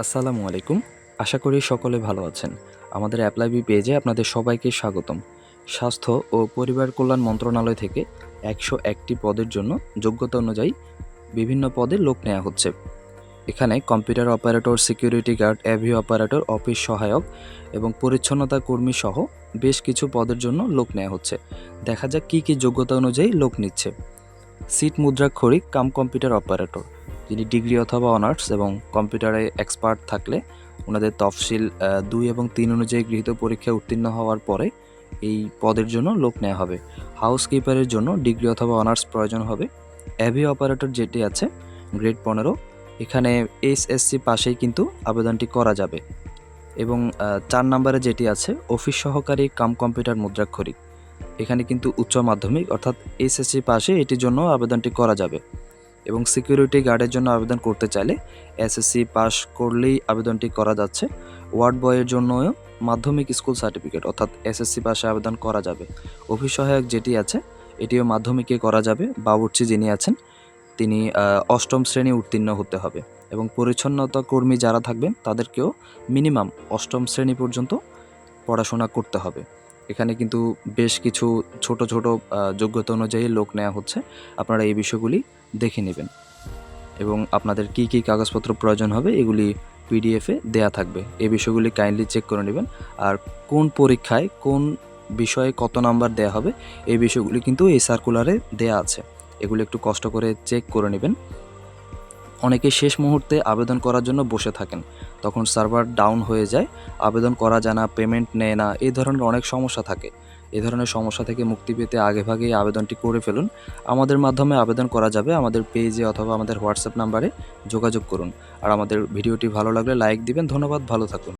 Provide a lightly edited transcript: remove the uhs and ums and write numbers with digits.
আসসালামু আলাইকুম। আশা করি সকলে ভালো আছেন। আমাদের অ্যাপ্লাই পেজে আপনাদের সবাইকে স্বাগতম। স্বাস্থ্য ও পরিবার কল্যাণ মন্ত্রণালয় থেকে ১০১টি পদের জন্য যোগ্যতা অনুযায়ী বিভিন্ন পদে লোক নেওয়া হচ্ছে। এখানে computer operator, security guard, AV operator, office সহায়ক এবং পরিচ্ছন্নতা কর্মী সহ বেশ কিছু পদের জন্য লোক নেওয়া হচ্ছে। দেখা যাক কী কী যোগ্যতা অনুযায়ী লোক নিচ্ছে। সিট মুদ্রাক্ষরিক কাম কম্পিউটার অপারেটর, যিনি ডিগ্রি অথবা অনার্স এবং কম্পিউটারে এক্সপার্ট থাকলে ওনাদের তফসিল ২ এবং ৩ অনুযায়ী গৃহীত পরীক্ষায় উত্তীর্ণ হওয়ার পরে এই পদের জন্য লোক নেওয়া হবে। হাউসকিপারের জন্য ডিগ্রি অথবা অনার্স প্রয়োজন হবে। অ্যাভি অপারেটর যেটি আছে গ্রেড ১৫, এখানে এসএসসি পাশেই কিন্তু আবেদনটি করা যাবে। এবং ৪ নম্বরে যেটি আছে অফিস সহকারী কাম কম্পিউটার মুদ্রাক্ষরিক, এখানে কিন্তু উচ্চ মাধ্যমিক অর্থাৎ এসএসসি পাশে এটির জন্য আবেদনটি করা যাবে। এবং সিকিউরিটি গার্ডের জন্য আবেদন করতে চাইলে এসএসসি পাস করলেই আবেদনটি করা যাচ্ছে। ওয়ার্ড বয়ের জন্যও মাধ্যমিক স্কুল সার্টিফিকেট অর্থাৎ এসএসসি পাশে আবেদন করা যাবে। অফিস সহায়ক যেটি আছে এটিও মাধ্যমিকে করা যাবে। বাবুর্চি যিনি আছেন তিনি ৮ম শ্রেণী উত্তীর্ণ হতে হবে। এবং পরিচ্ছন্নতা কর্মী যারা থাকবেন তাদেরকেও মিনিমাম ৮ম শ্রেণী পর্যন্ত পড়াশোনা করতে হবে। এখানে কিন্তু বেশ কিছু ছোট ছোট যোগ্যতা অনুযায়ী লোক নেওয়া হচ্ছে। আপনারা এই বিষয়গুলি দেখে নেবেন এবং আপনাদের কি কি কাগজপত্র প্রয়োজন হবে এগুলি পিডিএফে দেয়া থাকবে। এই বিষয়গুলি কাইন্ডলি চেক করে নেবেন। আর কোন পরীক্ষায় কোন বিষয়ে কত নাম্বার দেয়া হবে এই বিষয়গুলি কিন্তু এই সার্কুলারে দেয়া আছে। এগুলি একটু কষ্ট করে চেক করে নেবেন। অনেকে শেষ মুহূর্তে আবেদন করার জন্য বসে থাকেন, তখন সার্ভার ডাউন হয়ে যায়, আবেদন করা যায় না, পেমেন্ট নেয় না, এই ধরনের অনেক সমস্যা থাকে। এই ধরনের সমস্যা থেকে মুক্তি পেতে আগেভাগেই আবেদনটি করে ফেলুন। আমাদের মাধ্যমে আবেদন করা যাবে। আমাদের পেজে অথবা আমাদের হোয়াটসঅ্যাপ নাম্বারে যোগাযোগ করুন। আর আমাদের ভিডিওটি ভালো লাগলে লাইক দিবেন। ধন্যবাদ, ভালো থাকুন।